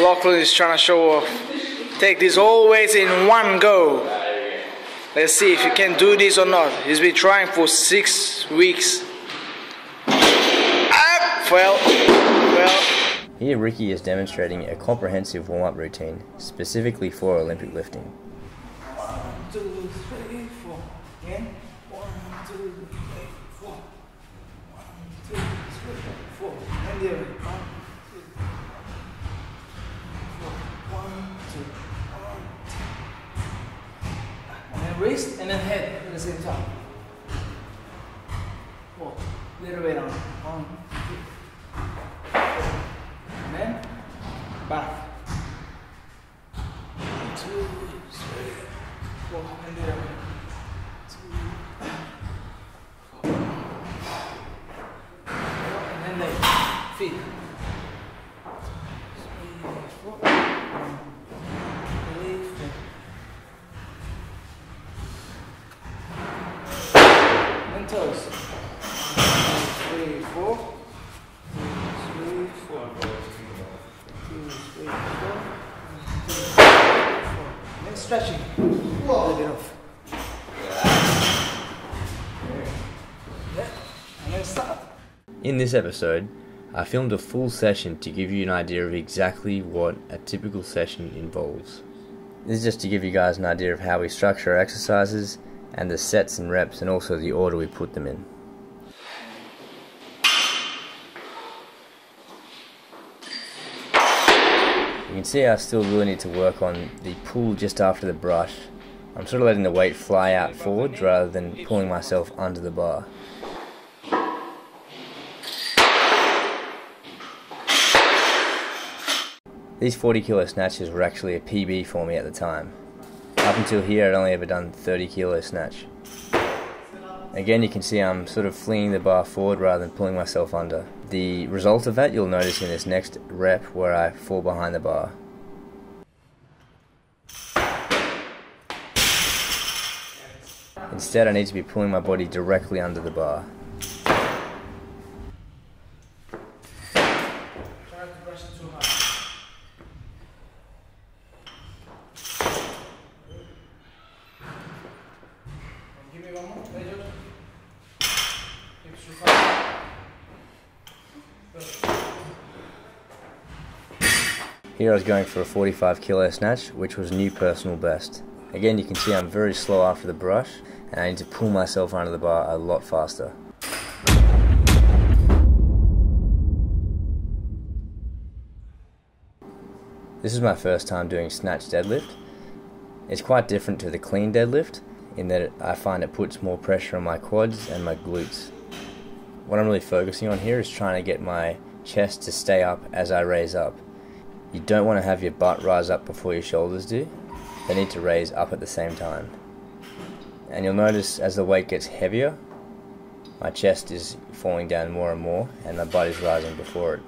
Lachlan is trying to show off. Take these all weights in one go. Let's see if you can do this or not. He's been trying for 6 weeks. Well. Here Ricky is demonstrating a comprehensive warm-up routine specifically for Olympic lifting. 1, 2, 3, 4. Again. 1, 2, 3, 4. 1, 2, 3, 4. And the other. 1, 2, 3, 4. 1, 2, 1, 2. And then wrist and then head at the same time. 4. Little way down. 1, 2. And then back. 1, 2, 3, 4. And the other way. 2, 4. And then leg. Feet. 3, 4. Lift. And toes. 3, 4. 3, 4. 2, 3, 4. 2, 3, 4. Then stretching. A little bit off. Yeah. And then stop. In this episode, I filmed a full session to give you an idea of exactly what a typical session involves. This is just to give you guys an idea of how we structure our exercises and the sets and reps and also the order we put them in. You can see I still really need to work on the pull just after the brush. I'm sort of letting the weight fly out forward rather than pulling myself under the bar. These 40 kilo snatches were actually a PB for me at the time. Up until here I'd only ever done 30 kilo snatch. Again, you can see I'm sort of flinging the bar forward rather than pulling myself under. The result of that you'll notice in this next rep where I fall behind the bar. Instead, I need to be pulling my body directly under the bar. Here I was going for a 45 kilo snatch, which was new personal best. Again, you can see I'm very slow after the brush, and I need to pull myself under the bar a lot faster. This is my first time doing snatch deadlift. It's quite different to the clean deadlift in that I find it puts more pressure on my quads and my glutes. What I'm really focusing on here is trying to get my chest to stay up as I raise up. You don't want to have your butt rise up before your shoulders do. They need to raise up at the same time. And you'll notice as the weight gets heavier, my chest is falling down more and more and my butt is rising before it.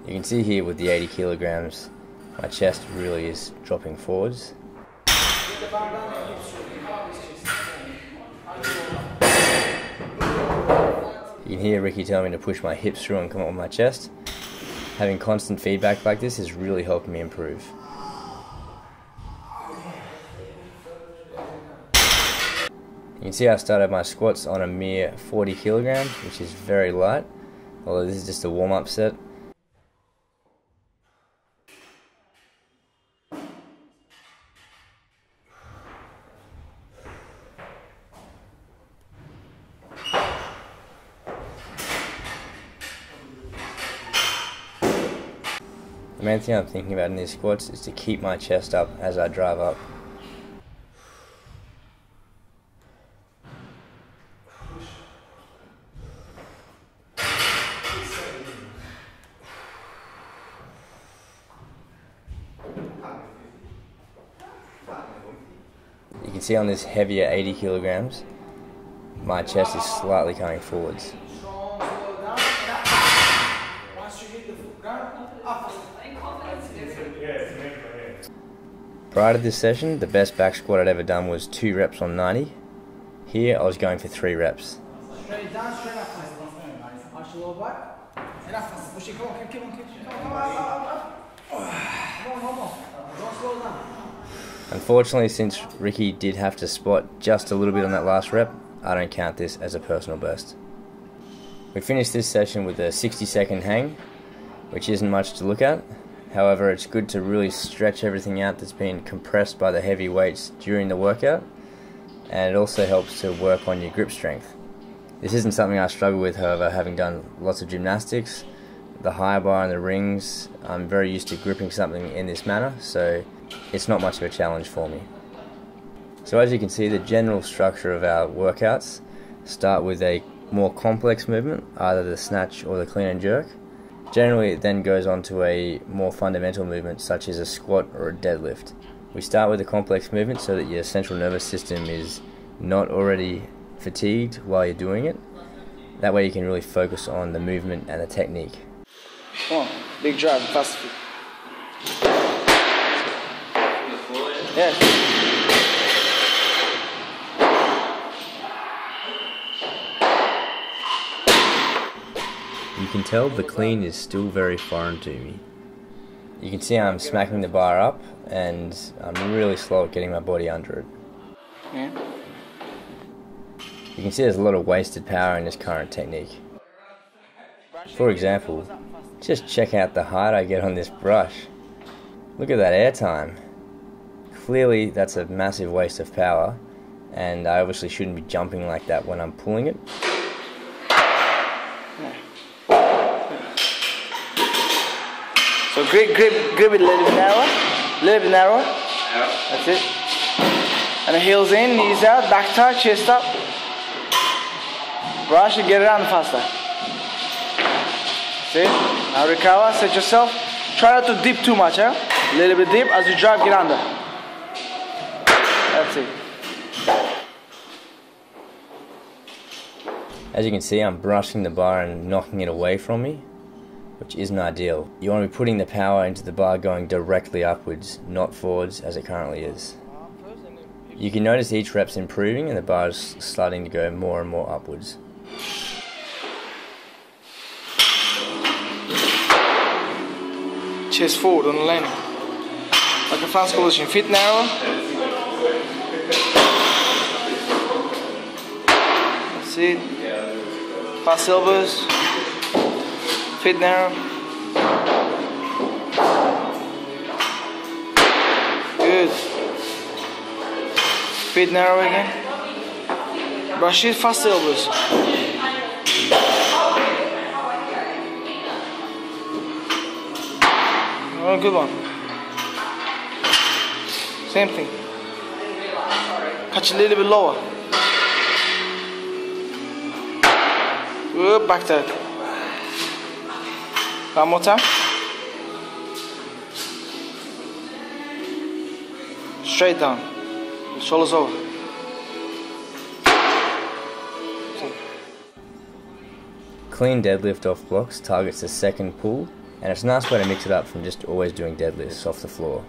You can see here with the 80 kilograms, my chest really is dropping forwards. You can hear Ricky telling me to push my hips through and come up with my chest. Having constant feedback like this is really helping me improve. You can see I started my squats on a mere 40 kilograms, which is very light, although this is just a warm-up set. main thing I'm thinking about in these squats is to keep my chest up as I drive up. You can see on this heavier 80 kilograms, my chest is slightly coming forwards. Prior to this session, the best back squat I'd ever done was 2 reps on 90. Here I was going for 3 reps. Straight down, straight up. Arch the lower back. And up. Push it, come on, keep on. Come on. Don't slow down. Unfortunately, since Ricky did have to spot just a little bit on that last rep, I don't count this as a personal best. We finished this session with a 60-second hang, which isn't much to look at. However, it's good to really stretch everything out that's been compressed by the heavy weights during the workout, and it also helps to work on your grip strength. This isn't something I struggle with, however, having done lots of gymnastics, the high bar and the rings, I'm very used to gripping something in this manner, so it's not much of a challenge for me. So as you can see, the general structure of our workouts start with a more complex movement, either the snatch or the clean and jerk. Generally, it then goes on to a more fundamental movement such as a squat or a deadlift. We start with a complex movement so that your central nervous system is not already fatigued while you're doing it. That way you can really focus on the movement and the technique. Come on, big drive, fast feet. Yeah. You can tell the clean is still very foreign to me. You can see I'm smacking the bar up and I'm really slow at getting my body under it. Yeah. You can see there's a lot of wasted power in this current technique. For example, just check out the height I get on this brush. Look at that air time. Clearly that's a massive waste of power, and I obviously shouldn't be jumping like that when I'm pulling it. So grip it a little bit narrower. Yeah. That's it. And the heels in, knees out, back tight, chest up. Brush and get it down faster. That's it. Now recover, set yourself. Try not to dip too much, huh? A little bit deep, as you drive, get under. That's it. As you can see, I'm brushing the bar and knocking it away from me, which isn't ideal. You want to be putting the power into the bar going directly upwards, not forwards as it currently is. You can notice each rep's improving and the bar is starting to go more and more upwards. Chest forward on the landing. Like a fast position, feet narrow. That's it. Fast elbows. Feet narrow. Good. Feet narrow again. Brush it, fast elbows. Oh, good one. Same thing. Catch a little bit lower. Good, back to it. One more time. Straight down. Shoulders over. Clean deadlift off blocks targets the second pull, and it's a nice way to mix it up from just always doing deadlifts off the floor.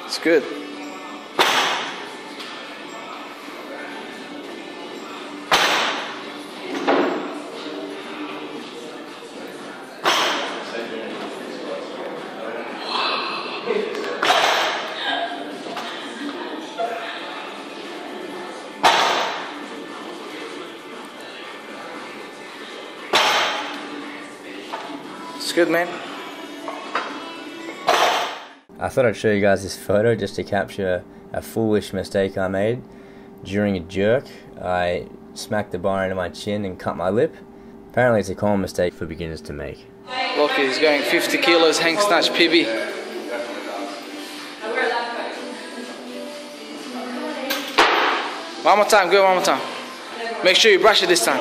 It's good. It's good, man. I thought I'd show you guys this photo just to capture a foolish mistake I made. During a jerk, I smacked the bar into my chin and cut my lip. Apparently it's a common mistake for beginners to make. Look, he's going 50 kilos hang snatch PB. One more time, go one more time. Make sure you brush it this time.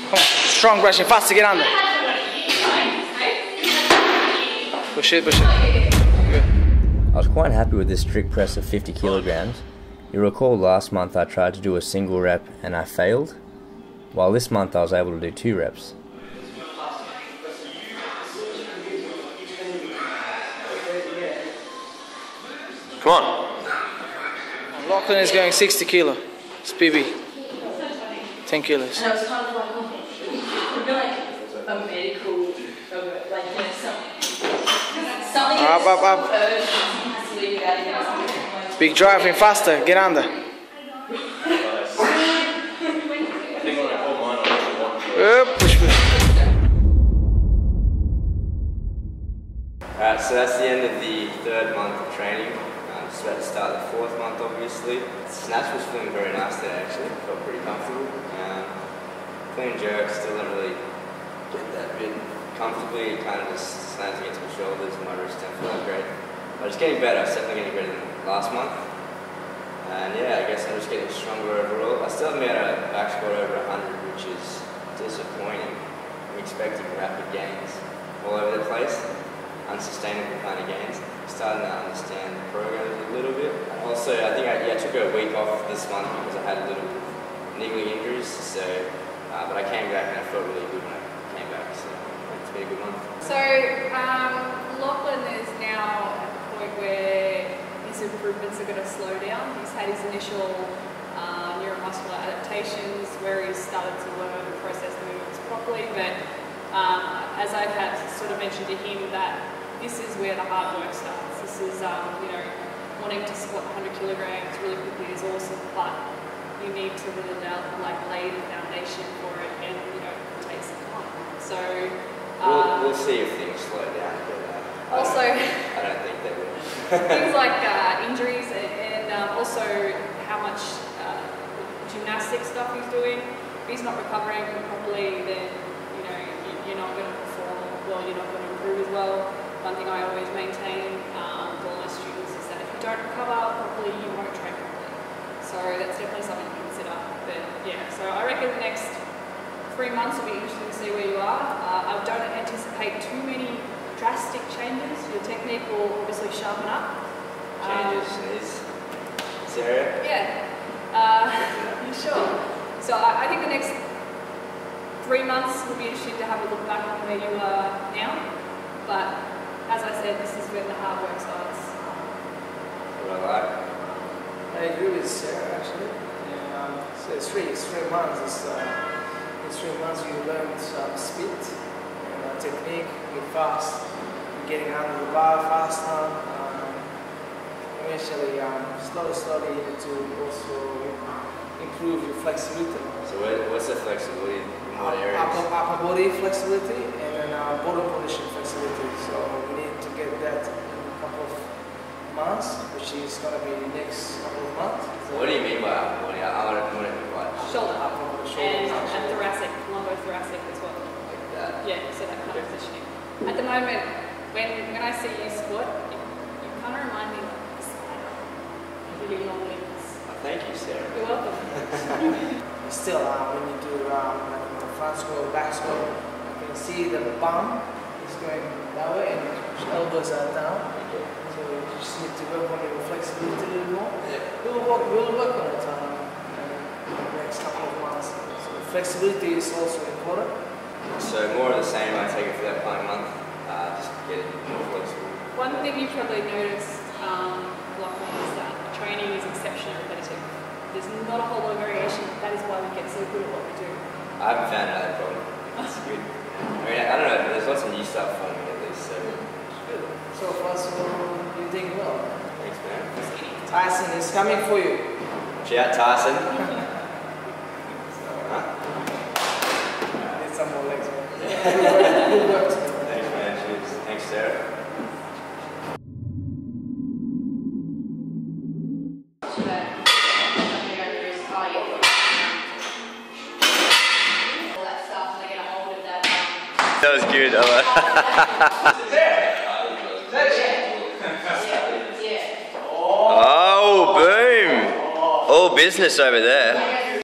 Come on, strong brushing, faster, get under. Push it, push it. Good. I was quite happy with this strict press of 50 kilograms. You'll recall last month I tried to do a single rep and I failed, while this month I was able to do 2 reps. Come on. Lachlan is going 60 kilo. It's PB. 10 kilos. And I was kind of like, a medical, like, you know, something Up. Big driving, faster, get under. Push. Alright, so that's the end of the 3rd month of training. Just about to start the 4th month, obviously. Snatch was feeling very nice today, actually. Felt pretty comfortable. Clean jerk, still don't really get that bit comfortably. It kind of just slams against my shoulders and my wrists don't feel that great. But it's getting better. It's definitely getting better than last month. And yeah, I guess I'm just getting stronger overall. I still haven't made a back squat over 100, which is disappointing. I'm expecting rapid gains all over the place. Unsustainable kind of gains. I'm starting to understand the program a little bit. Also, I think I took a week off this month because I had a little niggling injuries. So, but I came back and I felt really good when I came back. So it's been a good month. So Lachlan is now at the point where his improvements are going to slow down. He's had his initial neuromuscular adaptations where he's started to learn and process movements properly. But as I've had sort of mentioned to him, that this is where the hard work starts. This is, you know, wanting to squat 100 kilograms really quickly is awesome, but you need to really lay the foundation for it, and you know, it takes some time. So we'll see if things slow down. But, also, I don't think they will. things like injuries and also how much gymnastic stuff he's doing. If he's not recovering properly, then you know you're not going to perform well. You're not going to improve as well. One thing I always maintain for all my students is that if you don't recover properly, you won't train properly. So that's definitely something to consider. But yeah, so I reckon the next 3 months will be interesting to see where you are. I don't anticipate too many drastic changes. Your technique will obviously sharpen up. Changes in this area? Yeah. You sure? So I think the next 3 months will be interesting to have a look back on where you are now. But as I said, this is where the hard work starts. What I like. I agree with Sarah actually. Yeah, so it's 3 months. In 3 months you learn speed and technique. You're fast. You're getting under the bar faster. Eventually, slowly you need to also improve your flexibility. So what's the flexibility in what areas? Upper body flexibility and then bottom position flexibility. So we need to get that in a couple of months, which is going to be the next couple of months. So What do you mean by upper body? I want to be like Shoulder. upper body, shoulder, And thoracic, lumbothoracic as well. like that. Yeah, so that kind of positioning. At the moment, when I see you squat, you kind of remind me of a spider. Really long limbs. Oh, thank you, Sarah. You're welcome. Still, when you do like the front squat, back squat, you can see that the bum is going that way and your elbows are down. So you just need to work on your flexibility a little more. We'll work on it in the next couple of months. So flexibility is also important. So more of the same, I take it for that coming month. Just get it more flexible. One thing you probably noticed, Lachlan, is that training is exceptionally repetitive. There's not a whole lot of variation. That is why we get so good at what we do. I haven't found out that problem. That's good. I mean, I don't know, there's lots of new stuff for me at least, so. Good. So far, so you're doing well. Thanks, man. Tyson is coming for you. Watch out, Tyson. Need some more legs, man. Good work. Thanks, man. Cheers. Thanks, Sarah. That was good. Oh, boom! All business over there.